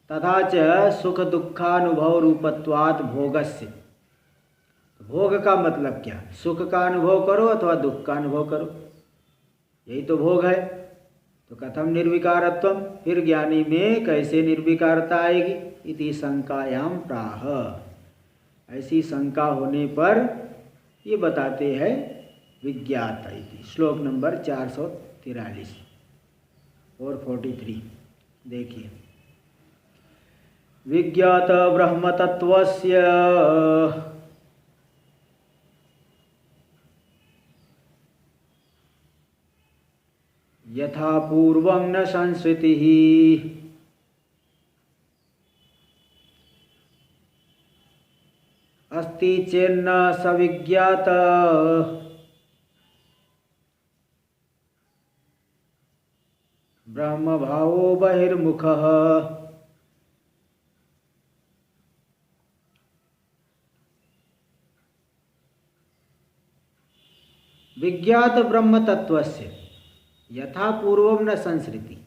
S1: तथा च सुख दुखानुभव रूपत्वात् भोगस्य, भोग का मतलब क्या? सुख का अनुभव करो अथवा दुख का अनुभव करो, यही तो भोग है। तो कथम निर्विकारत्वम, फिर ज्ञानी में कैसे निर्विकारता आएगी? इति शंकायाम प्राह, ऐसी शंका होने पर ये बताते हैं विज्ञात इति। श्लोक नंबर 443 और 43 देखिए। विज्ञात ब्रह्म तत्वस्य यथा पूर्वं न संस्कृतिः अस्ति चेन्न सविज्ञात ब्रह्म भावो बहिर्मुखः। विज्ञात ब्रह्म तत्वस्य यथा पूर्वम न संस्कृति,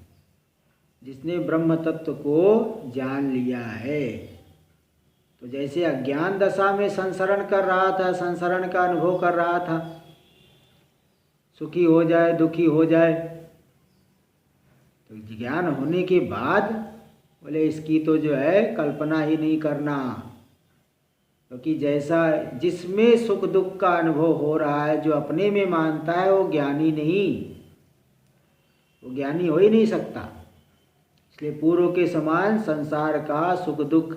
S1: जिसने ब्रह्म तत्व को जान लिया है, तो जैसे अज्ञान दशा में संसरण कर रहा था, संसरण का अनुभव कर रहा था, सुखी हो जाए दुखी हो जाए, तो ज्ञान होने के बाद बोले इसकी तो जो है कल्पना ही नहीं करना, क्योंकि जैसा जिसमें सुख दुख का अनुभव हो रहा है, जो अपने में मानता है वो ज्ञानी नहीं, वो ज्ञानी हो ही नहीं सकता। इसलिए पूर्व के समान संसार का सुख दुख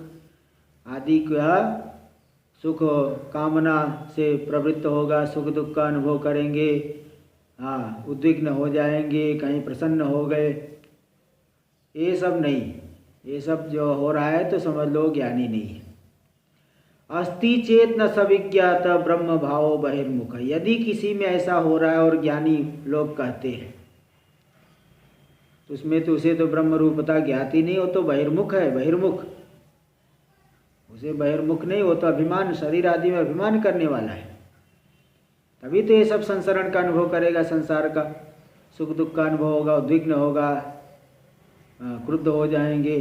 S1: आदि का सुख कामना से प्रवृत्त होगा, सुख दुख का अनुभव करेंगे, हाँ उद्विग्न हो जाएंगे, कहीं प्रसन्न हो गए, ये सब नहीं। ये सब जो हो रहा है तो समझ लो ज्ञानी नहीं है। अस्ति चेत न सविज्ञात ब्रह्म भावो बहिर्मुख। यदि किसी में ऐसा हो रहा है और ज्ञानी लोग कहते हैं तो उसमें तो उसे तो ब्रह्म रूपता ज्ञाति नहीं, हो तो बहिर्मुख है, बहिर्मुख। उसे बहिर्मुख नहीं, हो तो अभिमान, शरीर आदि में अभिमान करने वाला है, तभी तो ये सब संसरण का अनुभव करेगा, संसार का सुख दुख का अनुभव होगा, उद्विग्न होगा, क्रुद्ध हो जाएंगे,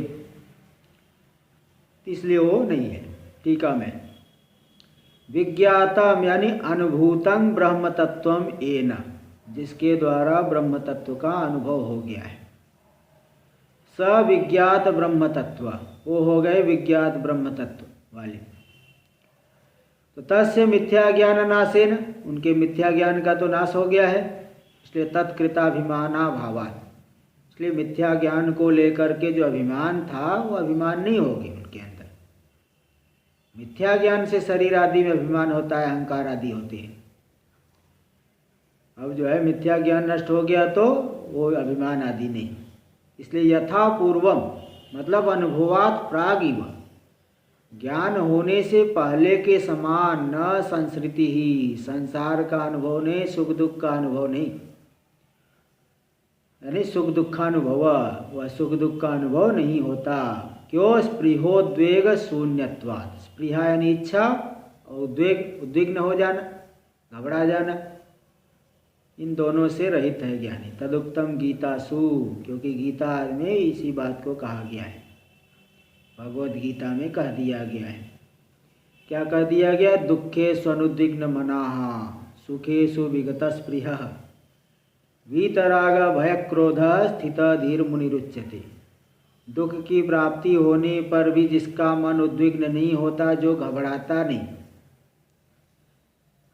S1: इसलिए वो नहीं है। टीका में विज्ञातम यानी अनुभूतं ब्रह्म तत्वम एन, जिसके द्वारा ब्रह्म तत्व का अनुभव हो गया है। सविज्ञात ब्रह्म तत्व, वो हो गए विज्ञात ब्रह्म तत्व वाले। तो तस्य मिथ्या ज्ञान नाशेन, उनके मिथ्या ज्ञान का तो नाश हो गया है, इसलिए तत्कृताभिमाना भावात्, इसलिए मिथ्या ज्ञान को लेकर के जो अभिमान था वो अभिमान नहीं होगी उनके अंदर। मिथ्या ज्ञान से शरीर आदि में अभिमान होता है, अहंकार आदि होते हैं। अब जो है मिथ्या ज्ञान नष्ट हो गया तो वो अभिमान आदि नहीं। इसलिए यथा पूर्वम मतलब अनुभवात प्रागिव, ज्ञान होने से पहले के समान न संसृति ही, संसार का अनुभव नहीं, सुख दुख का अनुभव नहीं, यानी सुख दुखानुभव, वह सुख दुख का अनुभव नहीं होता। क्यों? स्पृहोद्वेग शून्यत्वात्, स्पृहा यानी इच्छा और उद्वेग, उद्विग्न हो जाना, घबरा जाना, इन दोनों से रहित है ज्ञानी। तदुक्तम गीतासु, क्योंकि गीता में इसी बात को कहा गया है, भगवद गीता में कह दिया गया है। क्या कह दिया गया? दुखे स्वनुद्विग्न मनाहा सुखेषु विगत स्पृहः वीतराग भय क्रोध स्थित धीर मुनिरुच्यते। दुख की प्राप्ति होने पर भी जिसका मन उद्विग्न नहीं होता, जो घबराता नहीं,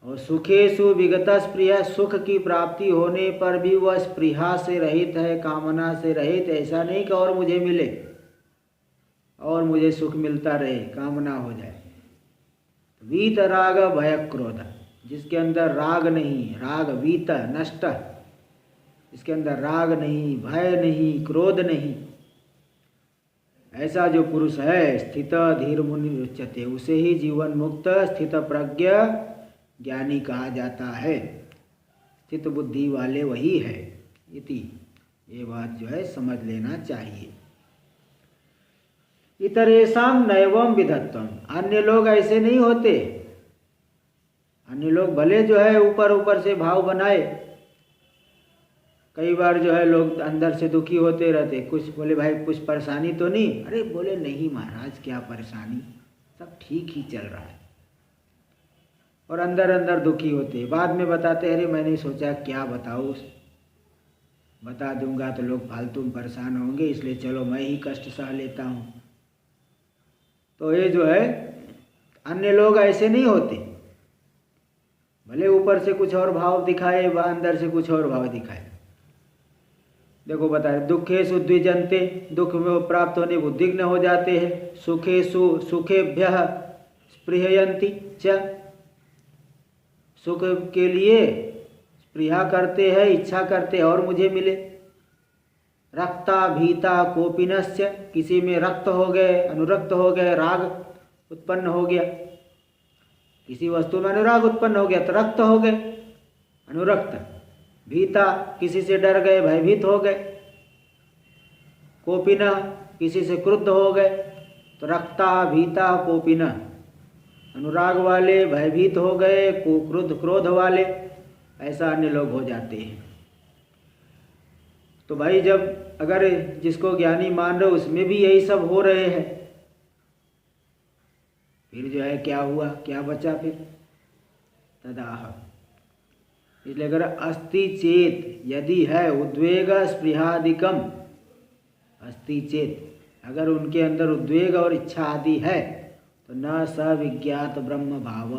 S1: और सुखेषु विगत स्पृहा, सुख की प्राप्ति होने पर भी वह स्पृहा से रहित है, कामना से रहित। ऐसा नहीं कि और मुझे मिले और मुझे सुख मिलता रहे, कामना हो जाए। वीत राग भय क्रोध, जिसके अंदर राग नहीं, राग वीत नष्ट, इसके अंदर राग नहीं, भय नहीं, क्रोध नहीं, ऐसा जो पुरुष है स्थित धीर मुनि उच्यते, उसे ही जीवन मुक्त स्थित प्रज्ञ ज्ञानी कहा जाता है। स्थित बुद्धि वाले वही है, इति ये बात जो है समझ लेना चाहिए। इतरेषां नैवं विधत्तम, अन्य लोग ऐसे नहीं होते। अन्य लोग भले जो है ऊपर ऊपर से भाव बनाए, कई बार जो है लोग अंदर से दुखी होते रहते, कुछ बोले भाई कुछ परेशानी तो नहीं, अरे बोले नहीं महाराज क्या परेशानी, सब ठीक ही चल रहा है, और अंदर अंदर दुखी होते। बाद में बताते अरे मैंने सोचा क्या बताऊँ, बता दूंगा तो लोग फालतू में परेशान होंगे, इसलिए चलो मैं ही कष्ट सह लेता हूँ। तो ये जो है अन्य लोग ऐसे नहीं होते, भले ऊपर से कुछ और भाव दिखाए, अंदर से कुछ और भाव दिखाए। देखो बताए दुखेषु द्विजन्ते, दुख में प्राप्त होने उद्विग्न हो जाते हैं। सुखेषु सुखेभ्यः स्पृहयन्ति च, सुख के लिए स्पृहा करते हैं, इच्छा करते हैं और मुझे मिले। रक्ता भीता कोपिनस्य, किसी में रक्त हो गए, अनुरक्त हो गए, राग उत्पन्न हो गया, किसी वस्तु में अनुराग उत्पन्न हो गया तो रक्त हो गए, अनुरक्त। भीता, किसी से डर गए, भयभीत हो गए। कोपिना, किसी से क्रुद्ध हो गए तो रक्ता भीता कोपिना, अनुराग वाले, भयभीत हो गए, क्रोध वाले, ऐसा अन्य लोग हो जाते हैं। तो भाई जब अगर जिसको ज्ञानी मान रहे उसमें भी यही सब हो रहे हैं, फिर जो है क्या हुआ, क्या बचा फिर? तदाह, इसलिए अगर अस्ति चेत, यदि है उद्वेग स्पृहादिकम, अस्ति चेत, अगर उनके अंदर उद्वेग और इच्छा आदि है तो न सविज्ञात ब्रह्म भाव,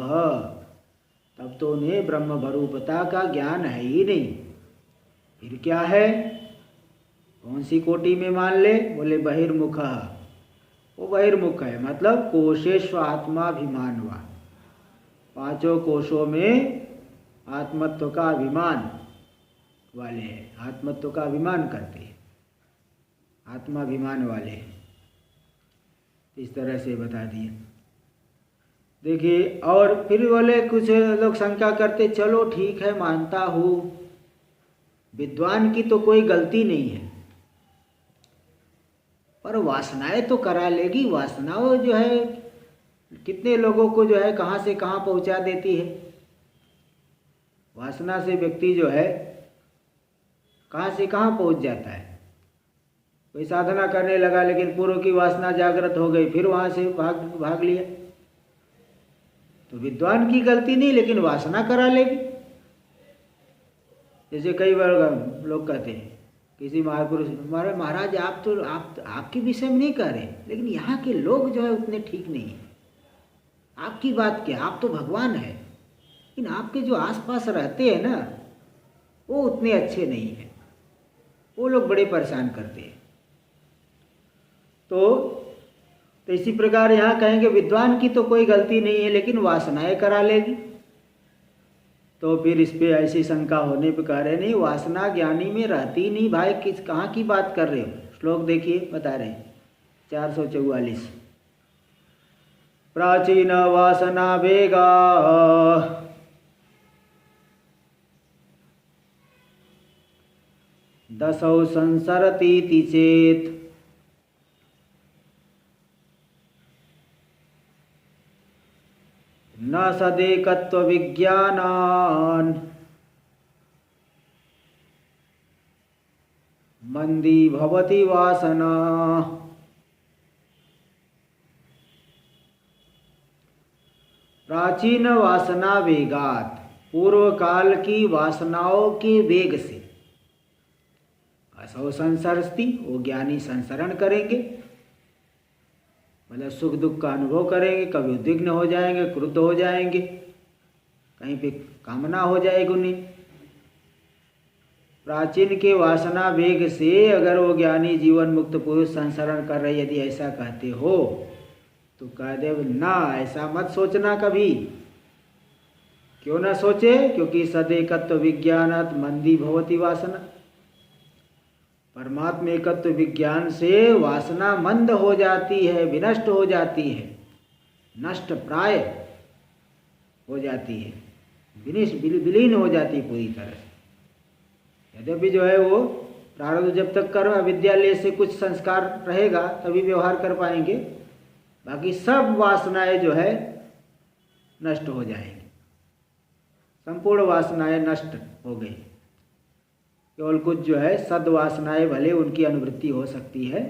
S1: तब तो उन्हें ब्रह्म भरूपता का ज्ञान है ही नहीं। फिर क्या है? कौन सी कोटि में मान ले? बोले बहिर्मुख, वो बहिर्मुख है, मतलब कोशेश्व आत्माभिमान हुआ, पांचों कोशों में आत्मत्व का अभिमान वाले हैं, आत्मत्व का अभिमान करते हैं, आत्माभिमान वाले हैं। इस तरह से बता दिए। देखिए, और फिर बोले कुछ लोग शंका करते, चलो ठीक है मानता हूँ विद्वान की तो कोई गलती नहीं है, पर वासनाएं तो करा लेगी। वासनाओं जो है कितने लोगों को जो है कहाँ से कहाँ पहुँचा देती है। वासना से व्यक्ति जो है कहाँ से कहाँ पहुँच जाता है। कोई साधना करने लगा लेकिन पूर्व की वासना जागृत हो गई, फिर वहाँ से भाग लिया। तो विद्वान की गलती नहीं, लेकिन वासना करा लेगी। जैसे कई बार लोग कहते हैं किसी महापुरुष, महाराज आप तो आपके विषय में नहीं कह रहे, लेकिन यहाँ के लोग जो है उतने ठीक नहीं है। आपकी बात क्या, आप तो भगवान है, लेकिन आपके जो आसपास रहते हैं ना वो उतने अच्छे नहीं हैं, वो लोग बड़े परेशान करते हैं। तो इसी प्रकार यहाँ कहेंगे विद्वान की तो कोई गलती नहीं है, लेकिन वासनाएं करा लेगी। तो फिर इस पे ऐसी शंका होने पे कह रहे नहीं, वासना ज्ञानी में रहती नहीं भाई, किस कहाँ की बात कर रहे हो। श्लोक देखिए, बता रहे हैं 444, प्राचीन वासना वेगा दशौ संसरतीति चेत न सदेकत्व विज्ञानान् मंदी भवति वासना। प्राचीन वासना वेगात, पूर्व काल की वासनाओं के वेग से, असौ संसरती, वो ज्ञानी संसरण करेंगे, मतलब सुख दुख का अनुभव करेंगे, कभी उद्विग्न हो जाएंगे, क्रुद्ध हो जाएंगे, कहीं पे कामना हो जाएगी उन्हें। प्राचीन के वासना वेग से अगर वो ज्ञानी जीवन मुक्त पुरुष संसरण कर रहे, यदि ऐसा कहते हो तो कह दे ना, ऐसा मत सोचना कभी। क्यों ना सोचे, क्योंकि सदेकत्व विज्ञानात् मंदी भवति वासना। परमात्मा एकत्व विज्ञान से वासना मंद हो जाती है, विनष्ट हो जाती है, नष्ट प्राय हो जाती है, विलीन हो जाती है पूरी तरह से। यद्यपि जो है वो प्रारब्ध जब तक कर्म विद्यालय से कुछ संस्कार रहेगा तभी व्यवहार कर पाएंगे, बाकी सब वासनाएं जो है नष्ट हो जाएंगी। संपूर्ण वासनाएं नष्ट हो गई, केवल कुछ जो है सद्वासनाएं भले उनकी अनुवृत्ति हो सकती है,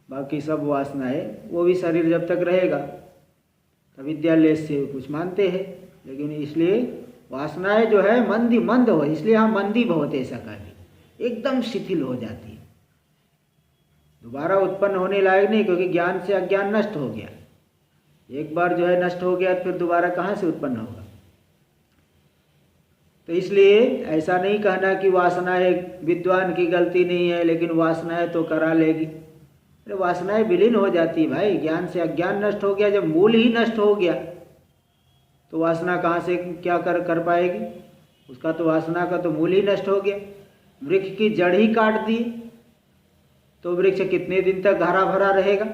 S1: बाकी सब वासनाएं वो भी शरीर जब तक रहेगा तो विद्यालय से कुछ मानते हैं, लेकिन इसलिए वासनाएं जो है मंद हो, इसलिए हम मंदी बहुत ऐसा कहते, एकदम शिथिल हो जाती है, दोबारा उत्पन्न होने लायक नहीं, क्योंकि ज्ञान से अज्ञान नष्ट हो गया। एक बार जो है नष्ट हो गया फिर दोबारा कहाँ से उत्पन्न होगा। तो इसलिए ऐसा नहीं कहना कि वासनाएं विद्वान की गलती नहीं है, लेकिन वासनाएं तो करा लेगी। अरे वासनाएं विलीन हो जाती है भाई, ज्ञान से अज्ञान नष्ट हो गया, जब मूल ही नष्ट हो गया तो वासना कहाँ से क्या कर पाएगी। उसका तो वासना का तो मूल ही नष्ट हो गया। वृक्ष की जड़ ही काट दी तो वृक्ष कितने दिन तक हरा भरा रहेगा।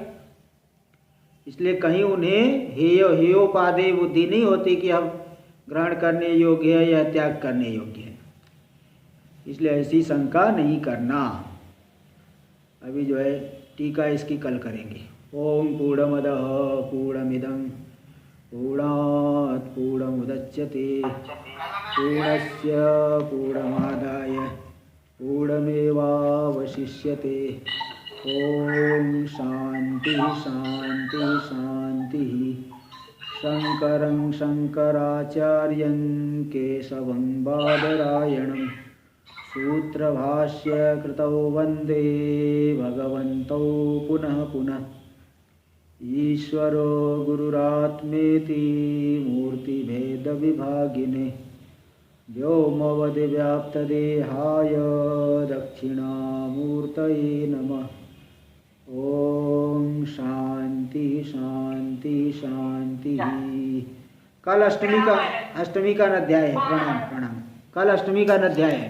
S1: इसलिए कहीं उन्हें हेयोपादेय बुद्धि नहीं होती कि हम ग्रहण करने योग्य है या त्याग करने योग्य है, इसलिए ऐसी शंका नहीं करना। अभी जो है टीका इसकी कल करेंगे। ओम पूर्णमदः पूर्णमिदं पूर्णात् पूर्णमुदच्यते पूर्णस्य पूर्णमादाय पूर्णमेवावशिष्यते। ओम शांति शांति शांति। शंकरं शंकराचार्यं केशवं बादरायणं सूत्रभाष्य कृतौ वन्दे भगवन्तौ पुनः पुनः। ईश्वरो गुरुरात्मेति मूर्तिभेदविभागिने व्योमवद्व्याप्तदेहाय दक्षिणामूर्तये नमः। ओम शांति शांति शांति। कल अष्टमी का अध्याय है। प्रणाम प्रणाम। कल अष्टमी का अध्याय है।